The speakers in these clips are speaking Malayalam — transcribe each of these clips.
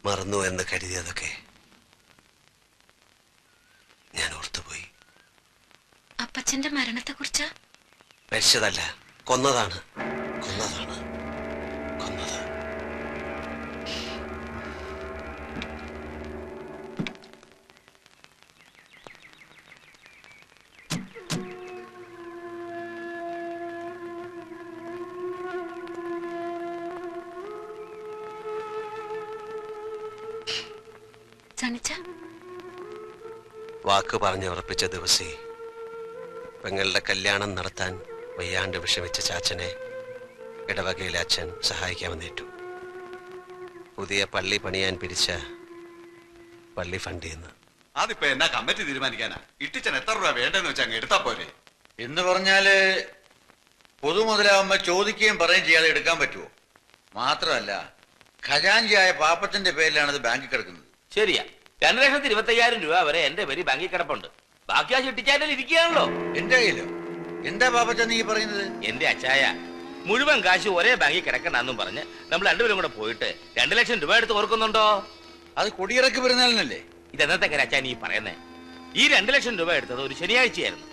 മറന്നു എന്ന് കരുതിയതൊക്കെ ഞാൻ ഓർത്തുപോയി. അപ്പച്ചന്റെ മരണത്തെ കുറിച്ചാ? മരിച്ചതല്ല, കൊന്നതാണ്. കൊന്നത് വാക്ക് പറഞ്ഞുറപ്പിച്ച ദിവസേ പെങ്ങളുടെ കല്യാണം നടത്താൻ വയ്യാണ്ട് വിഷമിച്ച ചാച്ചനെ ഇടവകയിലെ അച്ഛൻ സഹായിക്കാമെന്നേറ്റു. പുതിയ പള്ളി പണിയാൻ പിരിച്ച പള്ളി ഫണ്ട് ചെയ്യുന്നു. അതിപ്പോ എന്നാ കമ്മിറ്റി തീരുമാനിക്കാനാ? ഇട്ടിച്ചൻ എത്ര രൂപ വേണ്ടെന്ന് വെച്ചാൽ അങ്ങ് എടുത്താ പോരെ. എന്ന് പറഞ്ഞാല് പൊതുമുതലാവുമ്പോ ചോദിക്കുകയും പറയുകയും ചെയ്യാതെ എടുക്കാൻ പറ്റുമോ? മാത്രമല്ല ഖജാൻജിയായ പാപ്പച്ചന്റെ പേരിലാണ് ഇത് ബാങ്കിൽ കിടക്കുന്നത്. ശരിയാ, 2,25,000 രൂപ വരെ എന്റെ പേര് ബാങ്കിൽ കിടപ്പുണ്ട്. ബാക്കി ആ ചിട്ടിച്ചാറ്റിൽ ഇരിക്കുകയാണല്ലോ. എന്റെ കയ്യിലോ? എന്താ പാപ്പച്ച നീ പറയുന്നത്? എന്റെ അച്ചായ മുഴുവൻ കാശ് ഒരേ ബാങ്കിൽ കിടക്കണ്ടെന്നും പറഞ്ഞ് നമ്മൾ രണ്ടുപേരും കൂടെ പോയിട്ട് 2 ലക്ഷം രൂപ എടുത്ത് ഓർക്കുന്നുണ്ടോ? അത് കൊടിയിറക്കി പെരുന്നാളിനല്ലേ? ഇതെന്നത്തെ അച്ചായ നീ പറയുന്നേ? ഈ 2 ലക്ഷം രൂപ എടുത്തത് ഒരു ശനിയാഴ്ചയായിരുന്നു.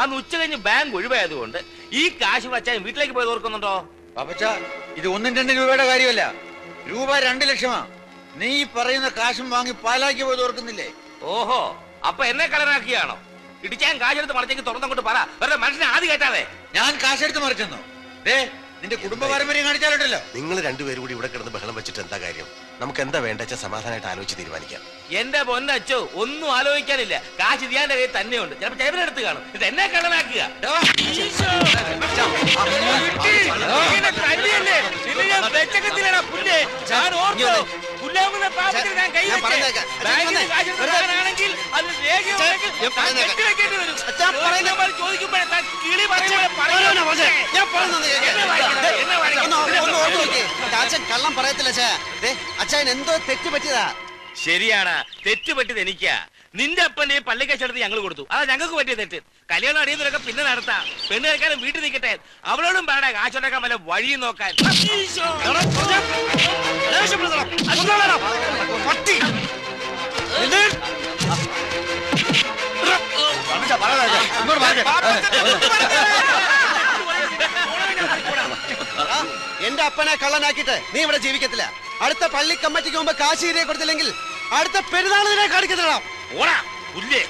അന്ന് ഉച്ച കഴിഞ്ഞ് ബാങ്ക് ഒഴിവായതുകൊണ്ട് ഈ കാശ് അച്ചായൻ വീട്ടിലേക്ക് പോയത് ഓർക്കുന്നുണ്ടോ? പാപ്പച്ച ഇത് 1-2 രൂപയുടെ കാര്യമല്ല, രൂപ 2 ലക്ഷമാ. നീ പറയുന്ന കാശും വാങ്ങി പാലാക്കി പോയത് ഓർക്കുന്നില്ലേ? ഓഹോ, അപ്പൊ എന്നെ കളനാക്കിയാണോ? ഇടിച്ചാൻ കാശെടുത്ത് മറിച്ചേക്ക് തുറന്നങ്ങോട്ട് പറ, വെറുതെ മനുഷ്യനെ ആദ്യം കേട്ടാതെ. ഞാൻ കാശെടുത്ത് മറിച്ചെന്നോ? നിന്റെ കുടുംബ പാരമ്പര്യം കാണിച്ചാലുണ്ടല്ലോ. നിങ്ങൾ രണ്ടുപേരും കൂടി ഇവിടെ കിടന്ന് ബഹളം വെച്ചിട്ട് എന്താ കാര്യം? നമുക്ക് എന്താ വേണ്ട സമാധാനമായിട്ട് ആലോചിച്ച് തീരുമാനിക്കാം. എന്റെ പൊന്നച്ചോ, ഒന്നും ആലോചിക്കാനില്ല. കാശ് ഇതിയാന്റെ കയ്യിൽ തന്നെയുണ്ട്. ചിലപ്പോ ചേവനെടുത്ത് കാണും. ഇത് എന്നെ കള്ളനാക്കുക. കള്ളം പറയത്തില്ല അച്ഛൻ എന്തോ തെറ്റ് പറ്റിയതാ. ശരിയാണ്, തെറ്റ് പറ്റിയത് എനിക്കാ. നിന്റെ അപ്പന്റെ പള്ളിക്കാശെടുത്ത് ഞങ്ങൾ കൊടുത്തു, അതാ ഞങ്ങൾക്ക് പറ്റിയ തെറ്റ്. കല്യാണം അടിയുന്നതൊക്കെ പിന്നെ നടത്താം. പെണ്ണ് കഴിക്കാനും വീട്ടിൽ നിൽക്കട്ടെ. അവളോടും പറയണേ കാശുണ്ടാക്കാൻ വല്ല വഴി നോക്കാൻ. എന്റെ അപ്പനെ കള്ളനാക്കിയിട്ട് നീ ഇവിടെ ജീവിക്കത്തില്ല. അടുത്ത പള്ളി കമ്മിറ്റിക്ക് മുമ്പ് കാശ് തിരികെ കൊടുത്തില്ലെങ്കിൽ അടുത്ത പെരുന്നാളിനെ കാണിക്കത്തില്ല. ഓടാ പുല്ലേ.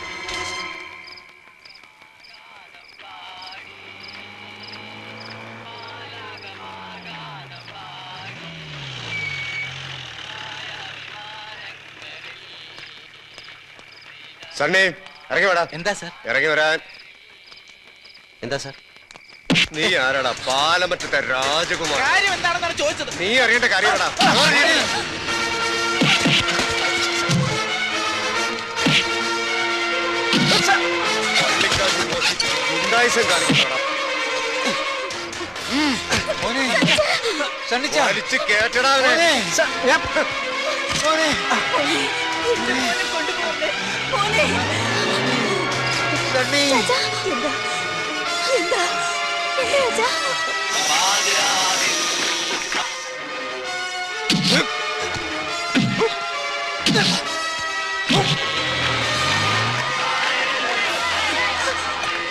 സണ്ണി ഇറങ്ങി വരാ. എന്താ സാർ? ഇറങ്ങി വരാൻ. എന്താ സാർ? നീ ആരാടാ? പാലമറ്റത്തെ രാജകുമാർ. കാര്യം എന്താണെന്നാണ് ചോദിച്ചത്. നീ അറിയേണ്ട കാര്യമാടാ. കേട്ടടാ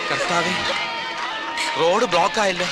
കർത്താവേ, റോഡ് ബ്ലോക്ക് ആയല്ലോ.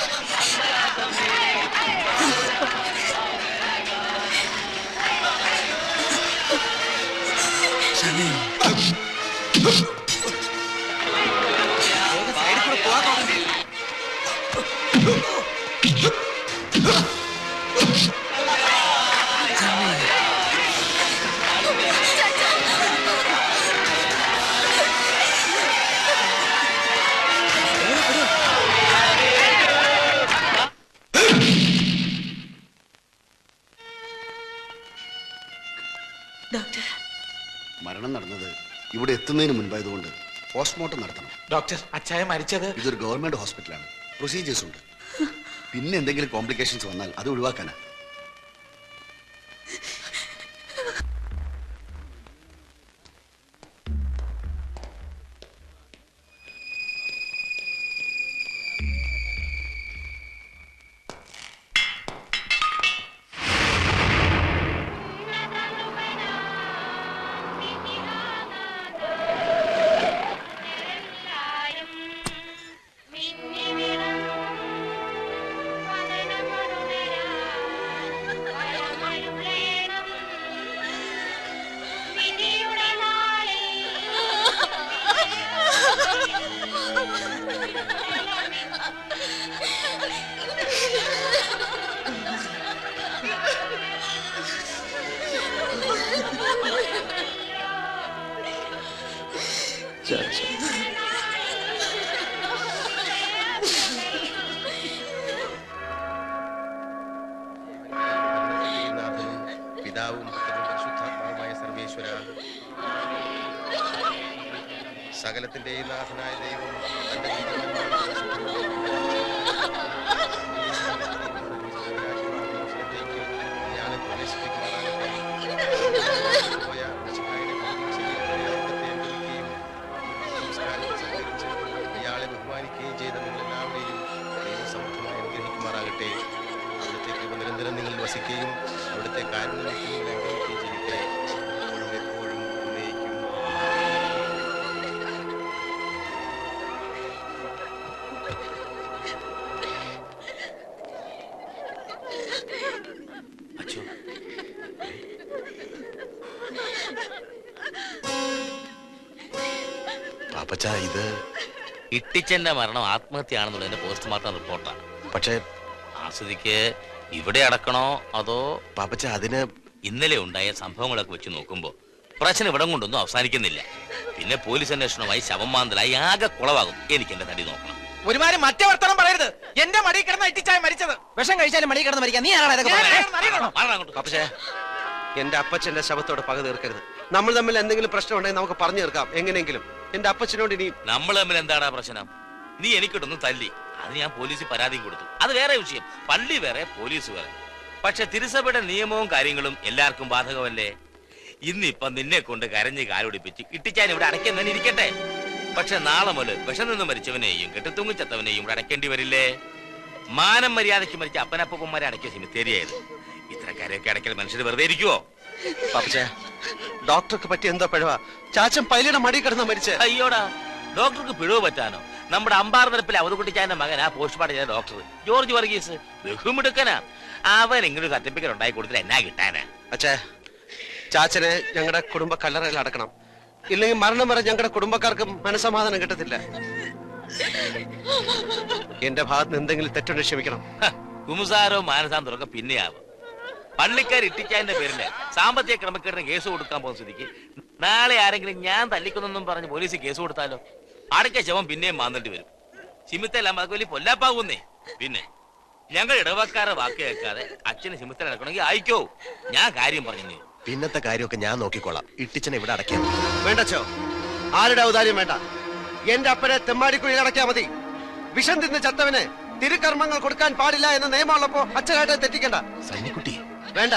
മരണം നടന്നത് ഇവിടെ എത്തുന്നതിന് മുൻപായതുകൊണ്ട് പോസ്റ്റ്മോർട്ടം നടത്തണം. ഡോക്ടർ, അച്ചായ മരിച്ചത്? ഇതൊരു ഗവൺമെന്റ് ഹോസ്പിറ്റലാണ്, പ്രൊസീജിയേഴ്സ് ഉണ്ട്. പിന്നെ എന്തെങ്കിലും കോംപ്ലിക്കേഷൻസ് വന്നാൽ അത് ഒഴിവാക്കാനാ. പിതാവും പരിശുദ്ധാത്മാവുമായ സർവേശ്വര, സകലത്തിന്റെയും നാഥനായ ദൈവം തന്റെ ഇയാളെ പ്രവേശിപ്പിക്കുവാനാകട്ടെ. ഇയാളെ ബഹുമാനിക്കുകയും ചെയ്ത നിങ്ങളെല്ലാവരെയും ദൈവസമർത്ഥമായി അനുഗ്രഹിക്കുമാറാകട്ടെ. അവിടുത്തെ കൃപ നിരന്തരം നിങ്ങൾ വസിക്കുകയും അവിടുത്തെ കാര്യങ്ങൾ അനുഗ്രഹിക്കുകയും ചെയ്യട്ടെ. എപ്പോഴും എന്നേക്കും. പാപ്പച്ച, ഇത് ഇട്ടിച്ചന്റെ മരണം ആത്മഹത്യയാണെന്നുള്ളതിന്റെ പോസ്റ്റ്മോർട്ടം റിപ്പോർട്ടാണ്. പക്ഷേ ആസ്വദിക്ക് ഇവിടെ അടക്കണോ അതോ പാപ്പച്ച, അതിന് ഇന്നലെ ഉണ്ടായ സംഭവങ്ങളൊക്കെ വെച്ച് നോക്കുമ്പോ പ്രശ്നം ഇവിടം കൊണ്ടൊന്നും അവസാനിക്കുന്നില്ല. പിന്നെ പോലീസ് അന്വേഷണമായി ശവം മാന്തലായി ആകെ കുളവാകും. എനിക്ക് എന്റെ തടി നോക്കണം. ഒരുമാതിരി മറ്റേ വർത്തമാനം പറയരുത്. എന്റെ മടി കിടന്ന ഇട്ടിച്ചായ മരിച്ചത്. വിഷം കഴിച്ചാലും മടി കിടന്ന് മരിക്കാൻ നീ പക്ഷേ എന്റെ അപ്പച്ചന്റെ ശവത്തോട് പക തീർക്കരുത്. നമ്മൾ തമ്മിൽ എന്തെങ്കിലും പ്രശ്നം ഉണ്ടെങ്കിൽ നമുക്ക് പറഞ്ഞു തീർക്കാം എങ്ങനെയെങ്കിലും. എന്റെ അപ്പച്ചനോട് ഇനി നമ്മൾ തമ്മിൽ എന്താടാ പ്രശ്നം? നീ എനിക്കിട്ടൊന്ന് തല്ലി, അത് ഞാൻ പോലീസിൽ പരാതി കൊടുത്തു. അത് വേറെ വിഷയം. പള്ളി വേറെ, പോലീസ് വേറെ. പക്ഷെ തിരുസഭയുടെ നിയമവും കാര്യങ്ങളും എല്ലാവർക്കും ബാധകമല്ലേ? ഇന്നിപ്പം നിന്നെ കൊണ്ട് കരഞ്ഞ് കാലൊടിപ്പിച്ച് ഇട്ടിച്ചാൻ ഇവിടെ അടയ്ക്കുന്നതിന് ഇരിക്കട്ടെ. പക്ഷെ നാളെ മുതൽ വിഷം നിന്ന് മരിച്ചവനെയും കെട്ടിത്തൂങ്ങിച്ചത്തവനെയും ഇവിടെ അടയ്ക്കേണ്ടി വരില്ലേ? മാനം മര്യാദയ്ക്ക് മരിച്ച അപ്പനപ്പന്മാരെ അടയ്ക്കിയ സിമിത്തേരിയായത്. ഇത്തരക്കാരെയൊക്കെ അടയ്ക്കൽ മനുഷ്യർ വെറുതെ ഇരിക്കുവോ? പാപ്പച്ച, ഡോക്ടർക്ക് പറ്റി എന്താ പിഴവ? ചാച്ചൻ പൈലിയുടെ മടി കിടന്ന മരിച്ചേ. അയ്യോടാ, ഡോക്ടർക്ക് പിഴവ് പറ്റാനോ? നമ്മുടെ അമ്പാർ നിരപ്പിൽ അവധുകുട്ടിച്ചാന്റെ മകൻ ആ പോസ്റ്റ്മോർട്ടം ചെയ്ത ഡോക്ടർ ജോർജ് വർഗീസ് ബഹുമിടുക്കനാ. അവൻ ഇങ്ങനൊരു സർട്ടിഫിക്കറ്റ് ഉണ്ടായി കൊടുത്തിട്ട് എന്നാ കിട്ടാനാ? അച്ഛേ, ചാച്ചനെ ഞങ്ങളുടെ കുടുംബ കല്ലറയിൽ അടക്കണം. ഇല്ലെങ്കിൽ മരണം വരെ ഞങ്ങളുടെ കുടുംബക്കാർക്ക് മനസമാധാനം കിട്ടത്തില്ല. എന്റെ ഭാഗത്ത് നിന്ന് എന്തെങ്കിലും തെറ്റുണ്ടെങ്കിൽ ക്ഷമിക്കണം. കുമുസാരോ മാനസാന്തരമൊക്കെ പിന്നെയാവും. പള്ളിക്കാർ ഇട്ടിച്ചാന്റെ പേരില് സാമ്പത്തിക ക്രമക്കേടിന് കേസ് കൊടുക്കാൻ പോകുന്ന സ്ഥിതിക്ക് നാളെ ആരെങ്കിലും ഞാൻ തല്ലിക്കൊന്നും പറഞ്ഞ് പോലീസ് കേസ് കൊടുത്താലോ? അടയ്ക്ക ശവം പിന്നെയും മാന്തേണ്ടി വരും. സിമിത്തെല്ലാം അതൊക്കെ വലിയ പൊല്ലാപ്പാകുന്നേ. പിന്നെ ഞങ്ങൾ ഇടവക്കാരെ വാക്ക് കേൾക്കാതെ അച്ഛന് സിമിത്തൽ അടക്കണമെങ്കിൽ അയക്കോ. ഞാൻ കാര്യം പറഞ്ഞു. പിന്നത്തെ കാര്യമൊക്കെ ഞാൻ നോക്കിക്കോളാം. ഇട്ടിച്ചനെ ഇവിടെ അടയ്ക്കാം. വേണ്ടച്ചോ, ആരുടെ ഔദാര്യം വേണ്ട. എന്റെ അപ്പനെ തെമ്മാടിക്കുഴിയിൽ അടയ്ക്കാ മതി. വിഷം തിന്ന് ചത്തവന് തിരുക്കർമ്മങ്ങൾ കൊടുക്കാൻ പാടില്ല എന്ന നിയമമുള്ളപ്പോ അച്ഛനായിട്ട് തെറ്റിക്കണ്ട. സണ്ണിക്കുട്ടി, വേണ്ട.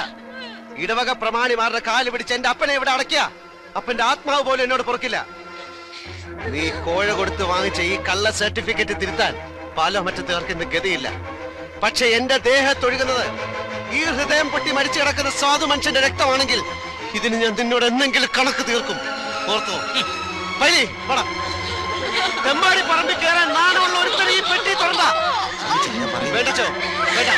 ഇടവക പ്രമാണിമാരുടെ കാല് പിടിച്ച് എന്റെ അപ്പനെ ഇവിടെ അടയ്ക്കുക. അപ്പന്റെ ആത്മാവ് പോലും എന്നോട് പൊറുക്കില്ല. നീ കോഴ കൊടുത്ത് വാങ്ങിച്ച ഈ കള്ള സർട്ടിഫിക്കറ്റ് തിരുത്താൻ പാലോ മറ്റത്തേർക്ക് ഇന്ന് ഗതിയില്ല. പക്ഷെ എന്റെ ദേഹത്തൊഴുകുന്നത് ഈ ഹൃദയം പൊട്ടി മരിച്ചു കിടക്കുന്ന സാധു മനുഷ്യന്റെ രക്തമാണെങ്കിൽ ഇതിന് ഞാൻ നിന്നോട് എന്തെങ്കിലും കണക്ക് തീർക്കും. ഓർത്തോ? പൈലി പോടാ. തെമ്മാടി പറമ്പിൽ കയറാൻ നാണമുള്ള ഒരുത്തരം ഈ പെട്ടി തുറന്ന. വേണ്ടച്ചോ, വേണ്ട.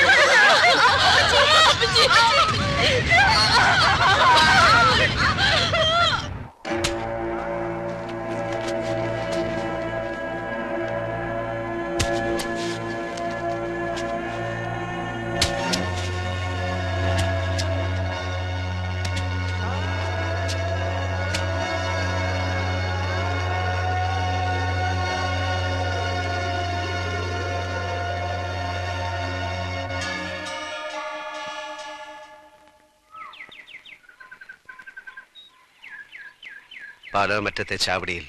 പാലോമറ്റത്തെ ചാവടിയിൽ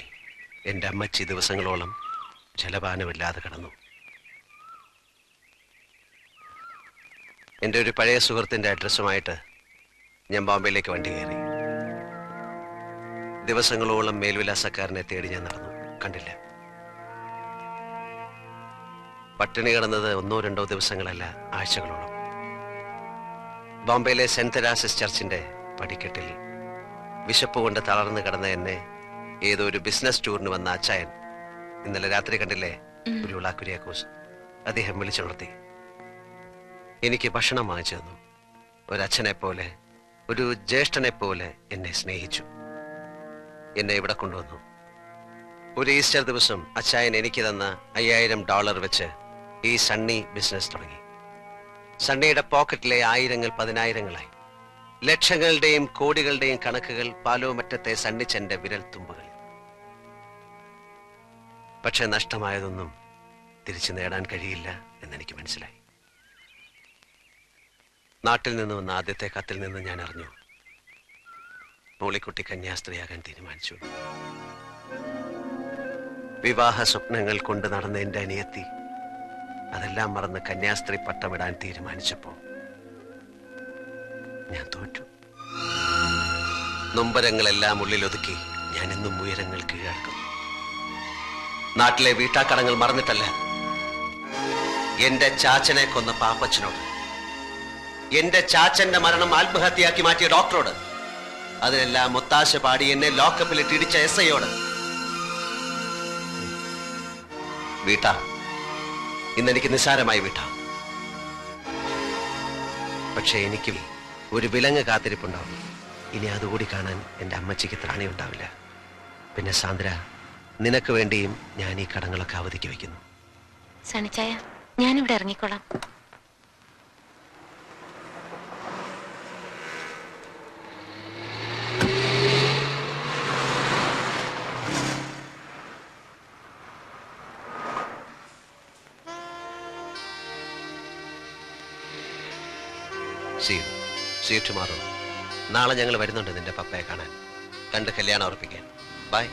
എൻ്റെ അമ്മച്ചി ദിവസങ്ങളോളം ജലപാനമില്ലാതെ കിടന്നു. എൻ്റെ ഒരു പഴയ സുഹൃത്തിൻ്റെ അഡ്രസ്സുമായിട്ട് ഞാൻ ബോംബെയിലേക്ക് വണ്ടി കയറി. ദിവസങ്ങളോളം മേൽവിലാസക്കാരനെ തേടി ഞാൻ നടന്നു, കണ്ടില്ല. പട്ടിണി കിടന്നത് 1-2 ദിവസങ്ങളല്ല, ആഴ്ചകളോളം. ബോംബെയിലെ സെന്റ് തെരാസസ് ചർച്ചിന്റെ പടിക്കെട്ടിൽ വിശപ്പ് കൊണ്ട് തളർന്നു കിടന്ന എന്നെ ഏതോ ഒരു ബിസിനസ് ടൂറിന് വന്ന അച്ചായൻ ഇന്നലെ രാത്രി കണ്ടില്ലേ, ഒരു കുര്യാക്കോസ്, അദ്ദേഹം വിളിച്ചുണർത്തി. എനിക്ക് ഭക്ഷണം വാങ്ങിച്ചു തന്നു. ഒരച്ഛനെ പോലെ, ഒരു ജ്യേഷ്ഠനെ പോലെ എന്നെ സ്നേഹിച്ചു. എന്നെ ഇവിടെ കൊണ്ടുവന്നു. ഒരു ഈസ്റ്റർ ദിവസം അച്ചായൻ എനിക്ക് തന്ന $5000 വെച്ച് ഈ സണ്ണി ബിസിനസ് തുടങ്ങി. സണ്ണിയുടെ പോക്കറ്റിലെ ആയിരങ്ങൾ 10,000-ങ്ങളായി. ലക്ഷങ്ങളുടെയും കോടികളുടെയും കണക്കുകൾ പാലോമറ്റത്തെ സണ്ണിച്ചന്റെ വിരൽ തുമ്പുകൾ. പക്ഷെ നഷ്ടമായതൊന്നും തിരിച്ചു നേടാൻ കഴിയില്ല എന്നെനിക്ക് മനസ്സിലായി. നാട്ടിൽ നിന്ന് വന്ന ആദ്യത്തെ കത്തിൽ നിന്ന് ഞാൻ അറിഞ്ഞു മോളിക്കുട്ടി കന്യാസ്ത്രീയാകാൻ തീരുമാനിച്ചു. വിവാഹ സ്വപ്നങ്ങൾ കൊണ്ട് നടന്ന എന്റെ അനിയത്തി അതെല്ലാം മറന്ന് കന്യാസ്ത്രീ പട്ടമിടാൻ തീരുമാനിച്ചപ്പോ ഞാൻ തോറ്റു. നൊമ്പരങ്ങളെല്ലാം ഉള്ളിലൊതുക്കി ഞാൻ ഇന്നും ഉയരങ്ങൾ കീഴടക്കും. നാട്ടിലെ വീട്ടാക്കടങ്ങൾ മറന്നിട്ടല്ല, എന്റെ ചാച്ചനെ കൊന്ന പാപ്പച്ചനോട്, എന്റെ ചാച്ചന്റെ മരണം ആത്മഹത്യയാക്കി മാറ്റിയ ഡോക്ടറോട്, അതിനെല്ലാം ഒത്താശ പാടി എന്നെ ലോക്കപ്പിലിട്ട് ഇടിച്ച SIയോട്. വീട്ടാ, ഇന്നെനിക്ക് നിസ്സാരമായി വീട്ടാ. പക്ഷെ എനിക്കും ഒരു വിലങ്ങ് കാത്തിരിപ്പുണ്ടാവും. ഇനി അതുകൂടി കാണാൻ എൻ്റെ അമ്മച്ചിക്ക് ത്രാണിയുണ്ടാവില്ല. പിന്നെ സാന്ദ്ര, നിനക്ക് വേണ്ടിയും ഞാൻ ഈ കടങ്ങളൊക്കെ അവധിക്ക് വയ്ക്കുന്നു. സണിച്ചായ, ഞാനിവിടെ ഇറങ്ങിക്കോളാം. See you tomorrow. നാളെ ഞങ്ങൾ വരുന്നുണ്ട് നിന്റെ പപ്പയെ കാണാൻ, കണ്ട് കല്യാണം ഉറപ്പിക്കാൻ. ബൈ.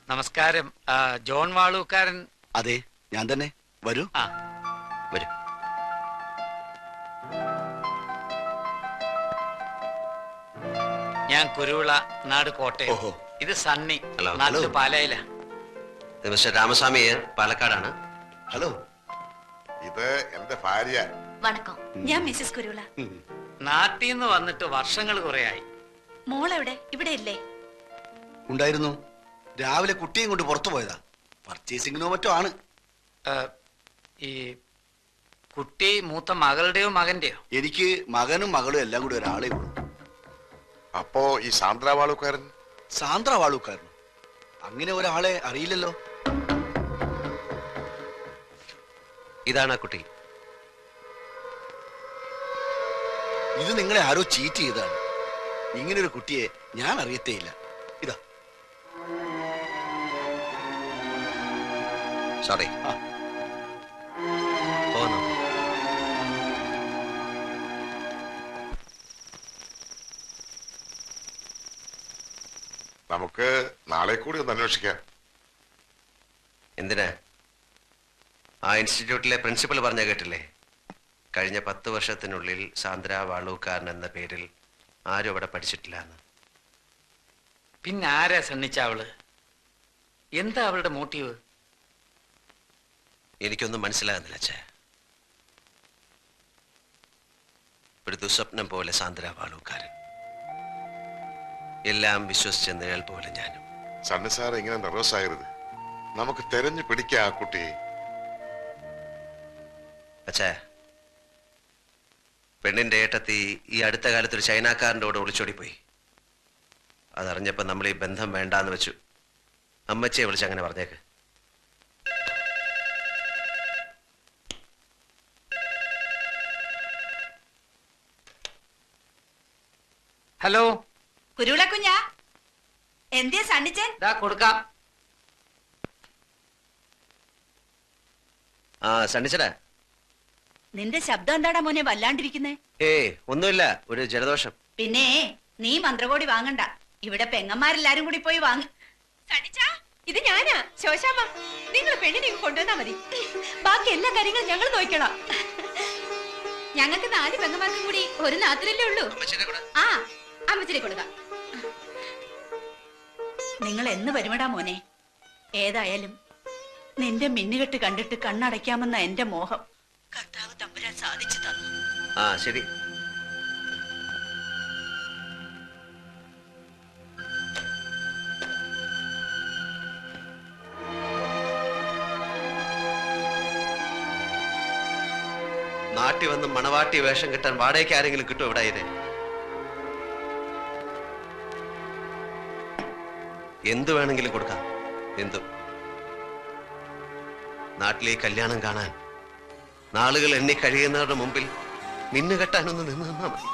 നമസ്കാരം. ജോൺ വാളൂക്കാരൻ? അതെ, ഞാൻ തന്നെ. വരൂ. വരൂ. ഞാൻ കുരുവിള, നാട് കോട്ടയം. ഇത് സണ്ണി, നാട്ടില് പാലായില. മിസ്റ്റർ രാമസ്വാമി പാലക്കാടാണ്. ഹലോ, ഇത് എന്റെ ഭാര്യ. വണക്കം, ഞാൻ മിസ്സിസ് കുരുവിള. നാട്ടിൽ നിന്ന് വന്നിട്ട് വർഷങ്ങൾ കുറയായി. മോളെവിടെ? ഇവിടെ ഇല്ലേ? ഉണ്ടായിരുന്നു. രാവിലെ കുട്ടിയും കൊണ്ട് പുറത്തു പോയതാ. പർച്ചേസിങ്ങിനോ മറ്റോ ആണ്. ഈ കുട്ടി മൂത്ത മകളുടെയോ മകന്റെയോ? എനിക്ക് മകനും മകളും എല്ലാം കൂടി ഒരാളെ ഉള്ളൂ. അപ്പോ ഈ സാന്ദ്ര വാളൂക്കാരൻ? സാന്ദ്ര വാളൂക്കാരൻ? അങ്ങനെ ഒരാളെ അറിയില്ലല്ലോ. ഇതാണ് ആ കുട്ടി. ഇത് നിങ്ങളെ ആരോ ചീറ്റ് ചെയ്താണ്. ഇങ്ങനൊരു കുട്ടിയെ ഞാൻ അറിയത്തേയില്ല. ഇതാ. സോറി. പോന്നു. നമുക്ക് നാളെ കൂടി ഒന്ന് അന്വേഷിക്കാം. എന്തിനാ? ആ ഇൻസ്റ്റിറ്റ്യൂട്ടിലെ പ്രിൻസിപ്പൽ പറഞ്ഞ കേട്ടില്ലേ? കഴിഞ്ഞ 10 വർഷത്തിനുള്ളിൽ സാന്ദ്ര വാളൂക്കാരൻ എന്ന പേരിൽ ആരും അവിടെ പഠിച്ചിട്ടില്ല എന്ന്. പിന്നെ ആരാ സണ്ണിച്ച അവള്? എന്താ അവളുടെ മോട്ടീവ്? എനിക്കൊന്നും മനസ്സിലാകുന്നില്ല അച്ഛാ. ഒരു ദുസ്വപ്നം പോലെ സാന്ദ്ര വാളൂക്കാരൻ, എല്ലാം വിശ്വസിച്ച നിഴൽ പോലെ ഞാനും. സണ്ണി സാർ ഇങ്ങനെ നെർവസ് ആകരുത്. നമുക്ക് തെരഞ്ഞു പിടിക്കാം ആ കുട്ടിയെ. അച്ഛാ, പെണ്ണിന്റെ ഏട്ടത്തി ഈ അടുത്ത കാലത്ത് ഒരു ചൈനക്കാരൻ്റെ കൂടെ ഒളിച്ചോടിപ്പോയി. അതറിഞ്ഞപ്പോ നമ്മൾ ഈ ബന്ധം വേണ്ടാന്ന് വെച്ചു. അമ്മച്ചിയെ വിളിച്ച് അങ്ങനെ പറഞ്ഞേക്ക്. ഹലോ കുരുവിള കുഞ്ഞാ, എന്തിയാ സണ്ണിച്ചൻ? കൊടുക്കാം. ആ സണ്ണിച്ചടാ, നിന്റെ ശബ്ദം എന്താടാ മോനെ വല്ലാണ്ടിരിക്കുന്നേ? ഒന്നുമില്ല, ഒരു ജലദോഷം. പിന്നെ നീ മന്ത്രകോടി വാങ്ങണ്ട, ഇവിടെ പെങ്ങന്മാരെല്ലാരും കൂടി പോയി വാങ്ങി. സണ്ണിച്ചാ, ഇത് ഞാനാ ശോശാമ്മ. നിങ്ങൾ പെണ്ണിനെ കൊണ്ടുവന്നാ മതി, ബാക്കി എല്ലാ കാര്യങ്ങളും ഞങ്ങൾ നോക്കണം. ഞങ്ങൾക്ക് 4 പെങ്ങന്മാർക്കും കൂടി ഒരു നാത്തിലല്ലേ ഉള്ളൂ. ആ, അമ്മച്ചിനെ കൊടുക്കാം. നിങ്ങൾ എന്ന് വരുമടാ മോനെ? ഏതായാലും നിന്റെ മിന്നുകെട്ട് കണ്ടിട്ട് കണ്ണടയ്ക്കാമെന്ന എന്റെ മോഹം കർത്താവ് തമ്പുരാൻ സാധിച്ചു തന്നു. ആ ശരി. നാട്ടിൽ വന്ന് മണവാട്ടി വേഷം കിട്ടാൻ വാടകയ്ക്ക് ആരെങ്കിലും കിട്ടും ഇവിടെ ഇതിനെ? എന്തു വേണമെങ്കിലും കൊടുക്കാം, എന്തു. നാട്ടിലെ ഈ കല്യാണം കാണാൻ നാളുകൾ എണ്ണി കഴിയുന്നവരുടെ മുമ്പിൽ മിന്നുകെട്ടാനൊന്ന് നിന്ന് നിന്നാ മതി.